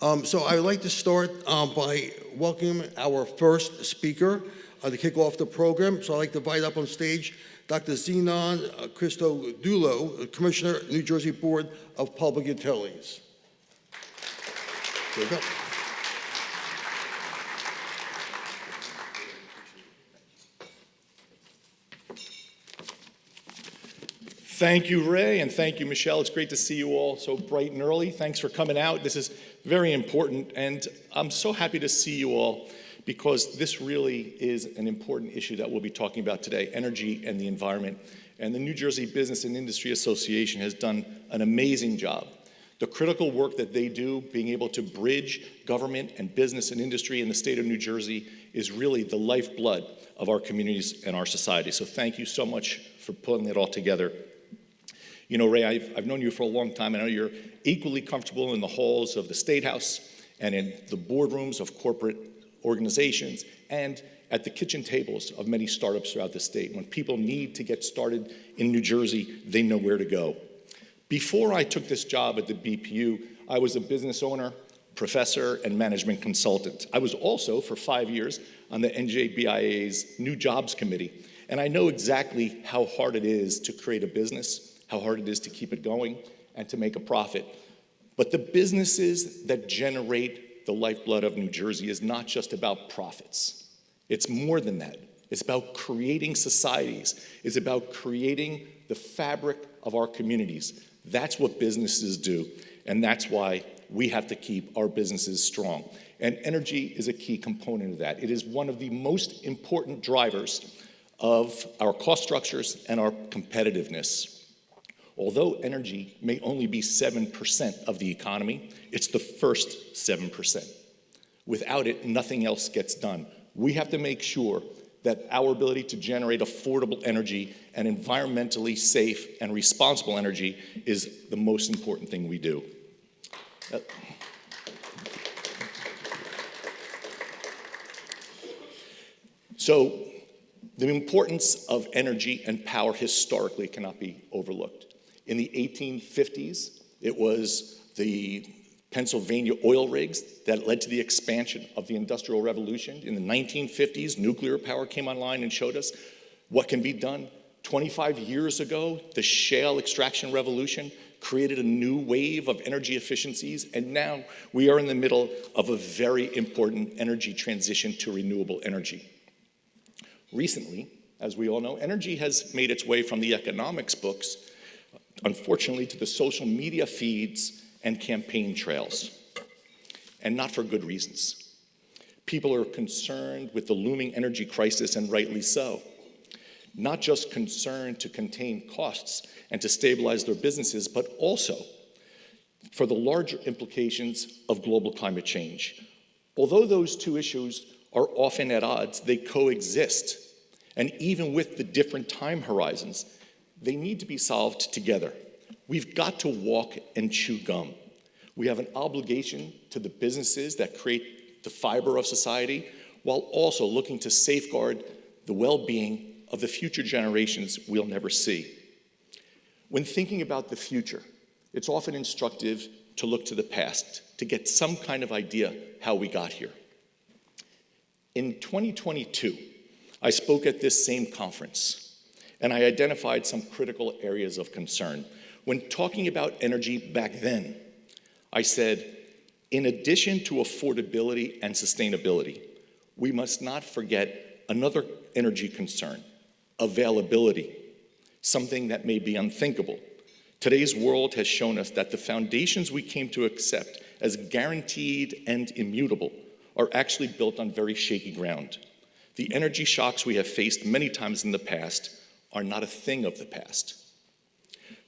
So I would like to start by welcoming our first speaker to kick off the program. So I'd like to invite up on stage Dr. Zenon Christodoulou, Commissioner, New Jersey Board of Public Utilities. There you go. Thank you, Ray, and thank you, Michelle. It's great to see you all so bright and early. Thanks for coming out. This is very important, and I'm so happy to see you all because this really is an important issue that we'll be talking about today, energy and the environment. And the New Jersey Business and Industry Association has done an amazing job. The critical work that they do, being able to bridge government and business and industry in the state of New Jersey, is really the lifeblood of our communities and our society. So thank you so much for pulling it all together. You know, Ray, I've known you for a long time. I know you're equally comfortable in the halls of the State House and in the boardrooms of corporate organizations and at the kitchen tables of many startups throughout the state. When people need to get started in New Jersey, they know where to go. Before I took this job at the BPU, I was a business owner, professor, and management consultant. I was also, for 5 years, on the NJBIA's New Jobs Committee. And I know exactly how hard it is to create a business, how hard it is to keep it going, and to make a profit. But the businesses that generate the lifeblood of New Jersey is not just about profits. It's more than that. It's about creating societies. It's about creating the fabric of our communities. That's what businesses do, and that's why we have to keep our businesses strong. And energy is a key component of that. It is one of the most important drivers of our cost structures and our competitiveness. Although energy may only be 7% of the economy, it's the first 7%. Without it, nothing else gets done. We have to make sure that our ability to generate affordable energy and environmentally safe and responsible energy is the most important thing we do. So, the importance of energy and power historically cannot be overlooked. In the 1850s, it was the Pennsylvania oil rigs that led to the expansion of the Industrial Revolution. In the 1950s, nuclear power came online and showed us what can be done. 25 years ago, the shale extraction revolution created a new wave of energy efficiencies, and now we are in the middle of a very important energy transition to renewable energy. Recently, as we all know, energy has made its way from the economics books, unfortunately, to the social media feeds and campaign trails, and not for good reasons. People are concerned with the looming energy crisis, and rightly so. Not just concerned to contain costs and to stabilize their businesses, but also for the larger implications of global climate change. Although those two issues are often at odds, they coexist. And even with the different time horizons, they need to be solved together. We've got to walk and chew gum. We have an obligation to the businesses that create the fiber of society, while also looking to safeguard the well-being of the future generations we'll never see. When thinking about the future, it's often instructive to look to the past to get some kind of idea how we got here. In 2022, I spoke at this same conference, and I identified some critical areas of concern. When talking about energy back then, I said, in addition to affordability and sustainability, we must not forget another energy concern, availability, something that may be unthinkable. Today's world has shown us that the foundations we came to accept as guaranteed and immutable are actually built on very shaky ground. The energy shocks we have faced many times in the past are not a thing of the past.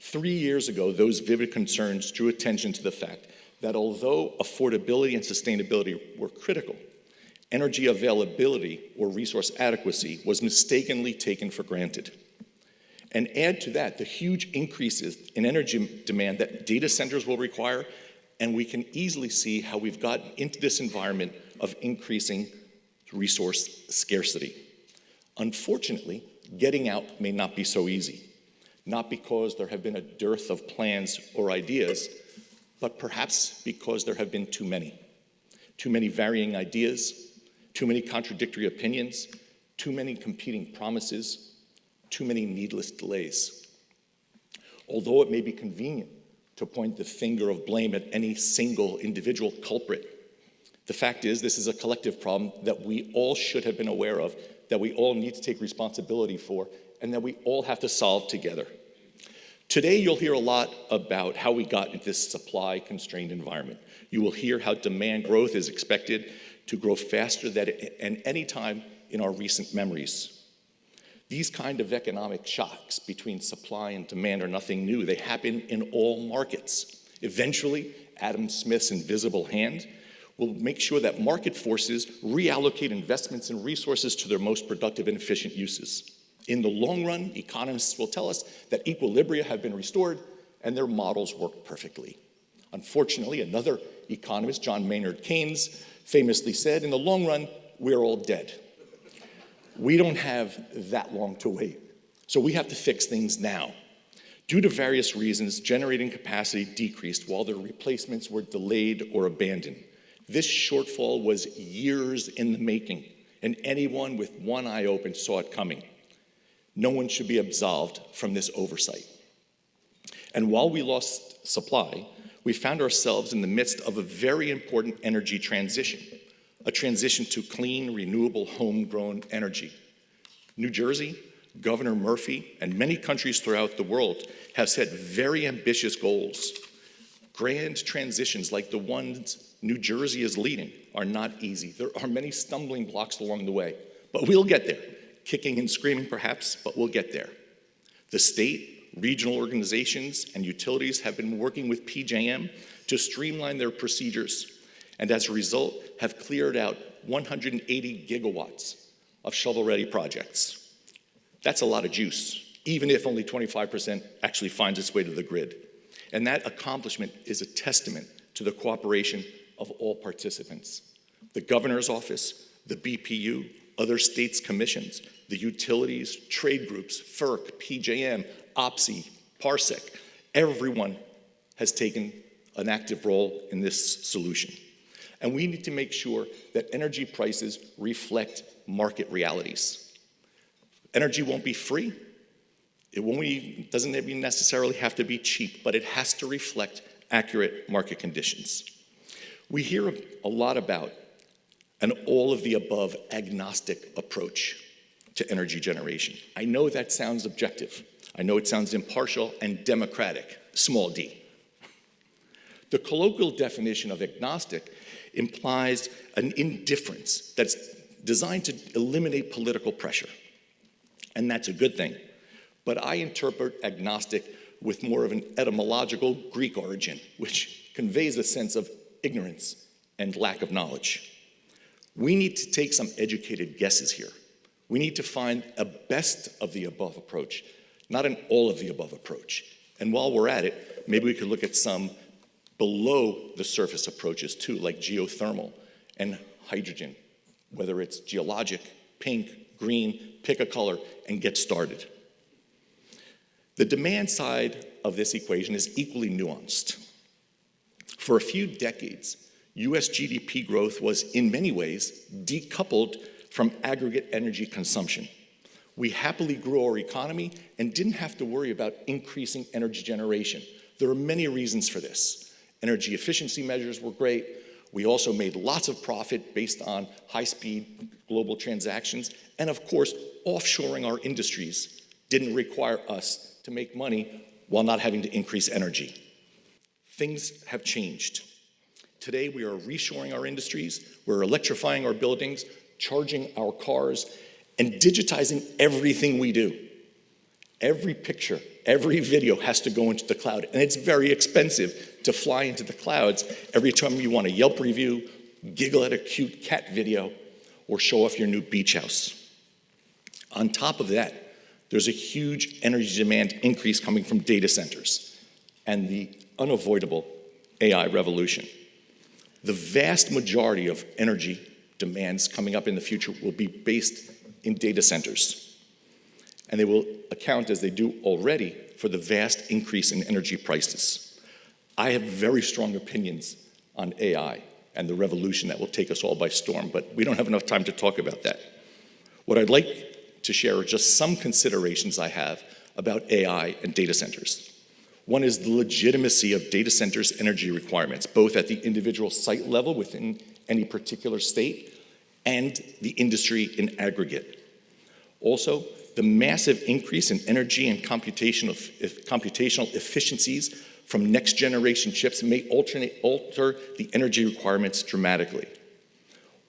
3 years ago, those vivid concerns drew attention to the fact that although affordability and sustainability were critical, energy availability or resource adequacy was mistakenly taken for granted. And add to that the huge increases in energy demand that data centers will require, and we can easily see how we've gotten into this environment of increasing resource scarcity. Unfortunately, getting out may not be so easy, not because there have been a dearth of plans or ideas, but perhaps because there have been too many varying ideas, too many contradictory opinions, too many competing promises, too many needless delays. Although it may be convenient to point the finger of blame at any single individual culprit, the fact is this is a collective problem that we all should have been aware of, that we all need to take responsibility for, and that we all have to solve together. Today, you'll hear a lot about how we got into this supply-constrained environment. You will hear how demand growth is expected to grow faster than at any time in our recent memories. These kind of economic shocks between supply and demand are nothing new. They happen in all markets. Eventually, Adam Smith's invisible hand will make sure that market forces reallocate investments and resources to their most productive and efficient uses. In the long run, economists will tell us that equilibria have been restored and their models work perfectly. Unfortunately, another economist, John Maynard Keynes, famously said, in the long run, we're all dead. We don't have that long to wait, so we have to fix things now. Due to various reasons, generating capacity decreased while their replacements were delayed or abandoned. This shortfall was years in the making, and anyone with one eye open saw it coming. No one should be absolved from this oversight. And while we lost supply, we found ourselves in the midst of a very important energy transition, a transition to clean, renewable, homegrown energy. New Jersey, Governor Murphy, and many countries throughout the world have set very ambitious goals. Grand transitions like the ones New Jersey is leading are not easy. There are many stumbling blocks along the way, but we'll get there. Kicking and screaming perhaps, but we'll get there. The state, regional organizations, and utilities have been working with PJM to streamline their procedures, and as a result, have cleared out 180 gigawatts of shovel-ready projects. That's a lot of juice, even if only 25% actually finds its way to the grid. And that accomplishment is a testament to the cooperation of all participants. The governor's office, the BPU, other states' commissions, the utilities, trade groups, FERC, PJM, OPSI, Parsec, everyone has taken an active role in this solution. And we need to make sure that energy prices reflect market realities. Energy won't be free. It doesn't even necessarily have to be cheap, but it has to reflect accurate market conditions. We hear a lot about an all-of-the-above agnostic approach to energy generation. I know that sounds objective. I know it sounds impartial and democratic, small d. The colloquial definition of agnostic implies an indifference that's designed to eliminate political pressure. And that's a good thing. But I interpret agnostic with more of an etymological Greek origin, which conveys a sense of ignorance and lack of knowledge. We need to take some educated guesses here. We need to find a best of the above approach, not an all of the above approach. And while we're at it, maybe we could look at some below the surface approaches too, like geothermal and hydrogen, whether it's geologic, pink, green, pick a color, and get started. The demand side of this equation is equally nuanced. For a few decades, US GDP growth was in many ways decoupled from aggregate energy consumption. We happily grew our economy and didn't have to worry about increasing energy generation. There are many reasons for this. Energy efficiency measures were great. We also made lots of profit based on high-speed global transactions. And of course, offshoring our industries didn't require us to make money while not having to increase energy. Things have changed. Today, we are reshoring our industries, we're electrifying our buildings, charging our cars, and digitizing everything we do. Every picture, every video has to go into the cloud, and it's very expensive to fly into the clouds every time you want a Yelp review, giggle at a cute cat video, or show off your new beach house. On top of that, there's a huge energy demand increase coming from data centers and the unavoidable AI revolution. The vast majority of energy demands coming up in the future will be based in data centers. And they will account, as they do already, for the vast increase in energy prices. I have very strong opinions on AI and the revolution that will take us all by storm, but we don't have enough time to talk about that. What I'd like to share are just some considerations I have about AI and data centers. One is the legitimacy of data centers' energy requirements, both at the individual site level within any particular state and the industry in aggregate. Also, the massive increase in energy and computational efficiencies from next-generation chips may alter the energy requirements dramatically.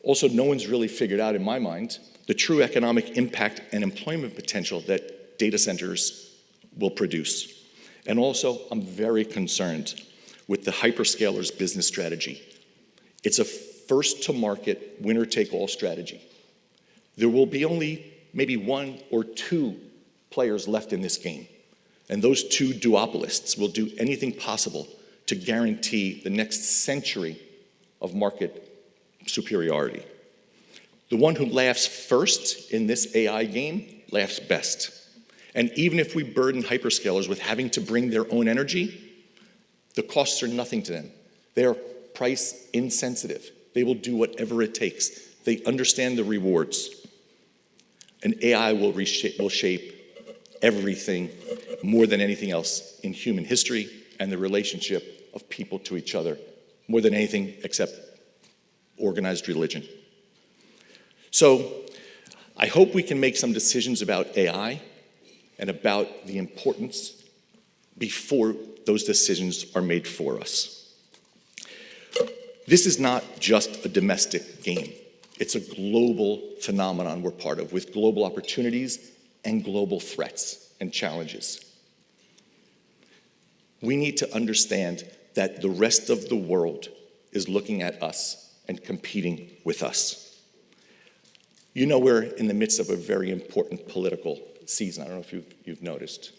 Also, no one's really figured out, in my mind, the true economic impact and employment potential that data centers will produce. And also, I'm very concerned with the hyperscalers' business strategy. It's a first-to-market, winner-take-all strategy. There will be only maybe one or two players left in this game. And those two duopolists will do anything possible to guarantee the next century of market superiority. The one who laughs first in this AI game laughs best. And even if we burden hyperscalers with having to bring their own energy, the costs are nothing to them. They are price insensitive. They will do whatever it takes. They understand the rewards. And AI will shape everything more than anything else in human history and the relationship of people to each other, more than anything except organized religion. So I hope we can make some decisions about AI and about the importance before those decisions are made for us. This is not just a domestic game. It's a global phenomenon we're part of, with global opportunities and global threats and challenges. We need to understand that the rest of the world is looking at us and competing with us. You know, we're in the midst of a very important political season. I don't know if you've noticed.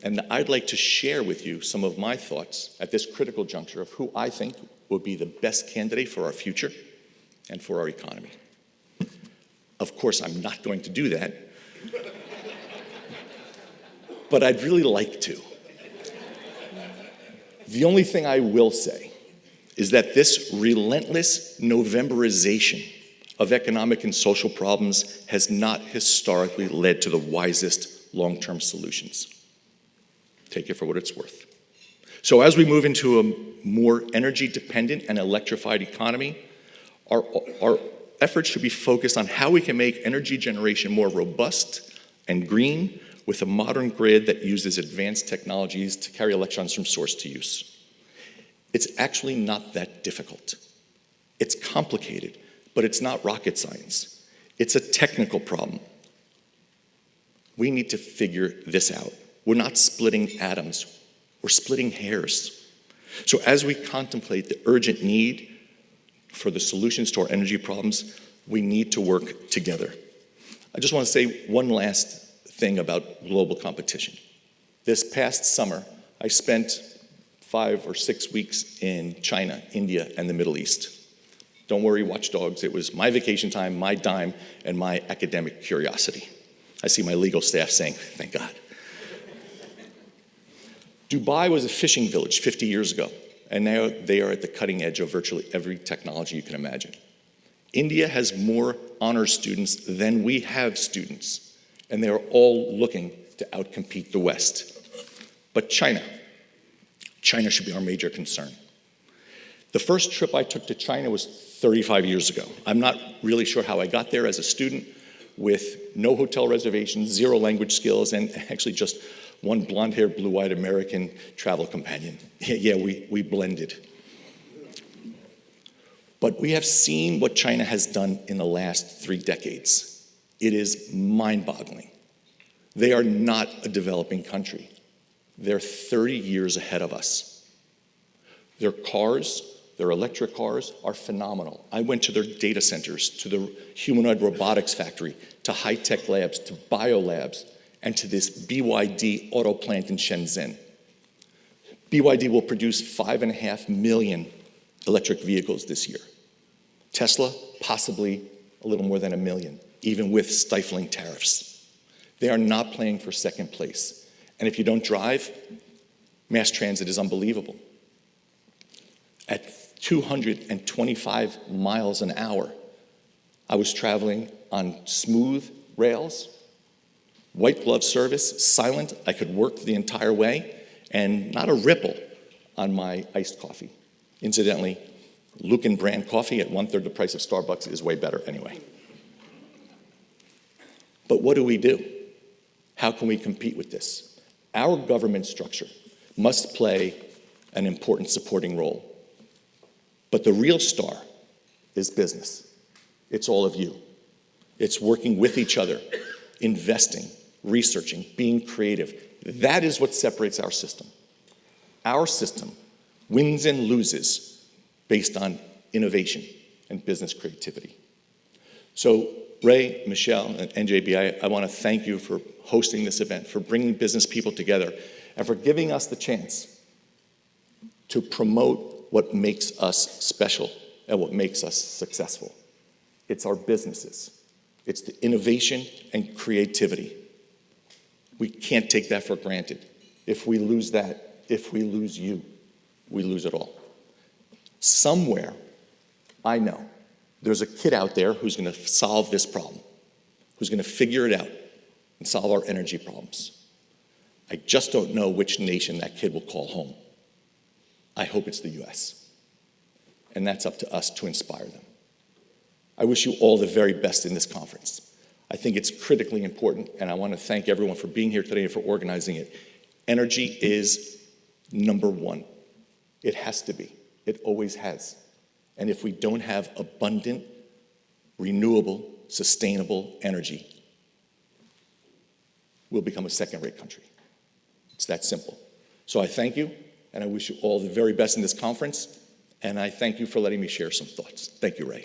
And I'd like to share with you some of my thoughts at this critical juncture of who I think will be the best candidate for our future and for our economy. Of course, I'm not going to do that, but I'd really like to. The only thing I will say is that this relentless Novemberization of economic and social problems has not historically led to the wisest long-term solutions. Take it for what it's worth. So as we move into a more energy-dependent and electrified economy, our efforts should be focused on how we can make energy generation more robust and green with a modern grid that uses advanced technologies to carry electrons from source to use. It's actually not that difficult. It's complicated, but it's not rocket science. It's a technical problem. We need to figure this out. We're not splitting atoms. We're splitting hairs. So as we contemplate the urgent need for the solutions to our energy problems, we need to work together. I just want to say one last thing about global competition. This past summer, I spent 5 or 6 weeks in China, India, and the Middle East. Don't worry, watchdogs, it was my vacation time, my dime, and my academic curiosity. I see my legal staff saying, thank God. Dubai was a fishing village 50 years ago, and now they are at the cutting edge of virtually every technology you can imagine. India has more honors students than we have students, and they're all looking to outcompete the West. But China should be our major concern. The first trip I took to China was 35 years ago. I'm not really sure how I got there as a student with no hotel reservations, 0 language skills, and actually just one blonde-haired, blue-eyed American travel companion. Yeah, we blended. But we have seen what China has done in the last 3 decades. It is mind-boggling. They are not a developing country. They're 30 years ahead of us. Their cars, their electric cars, are phenomenal. I went to their data centers, to the humanoid robotics factory, to high-tech labs, to biolabs, and to this BYD auto plant in Shenzhen. BYD will produce 5.5 million electric vehicles this year. Tesla, possibly a little more than 1 million, even with stifling tariffs. They are not playing for second place. And if you don't drive, mass transit is unbelievable. At 225 miles an hour, I was traveling on smooth rails, white glove service, silent. I could work the entire way, and not a ripple on my iced coffee. Incidentally, Lucan brand coffee at 1/3 the price of Starbucks is way better anyway. But what do? How can we compete with this? Our government structure must play an important supporting role. But the real star is business. It's all of you. It's working with each other, investing, researching, being creative. That is what separates our system. Our system wins and loses based on innovation and business creativity. So Ray, Michelle, and NJBIA, I want to thank you for hosting this event, for bringing business people together, and for giving us the chance to promote what makes us special and what makes us successful. It's our businesses. It's the innovation and creativity. We can't take that for granted. If we lose that, if we lose you, we lose it all. Somewhere, I know, there's a kid out there who's going to solve this problem, who's going to figure it out and solve our energy problems. I just don't know which nation that kid will call home. I hope it's the US. And that's up to us to inspire them. I wish you all the very best in this conference. I think it's critically important, and I want to thank everyone for being here today and for organizing it. Energy is number one. It has to be. It always has. And if we don't have abundant, renewable, sustainable energy, we'll become a second-rate country. It's that simple. So I thank you, and I wish you all the very best in this conference, and I thank you for letting me share some thoughts. Thank you, Ray.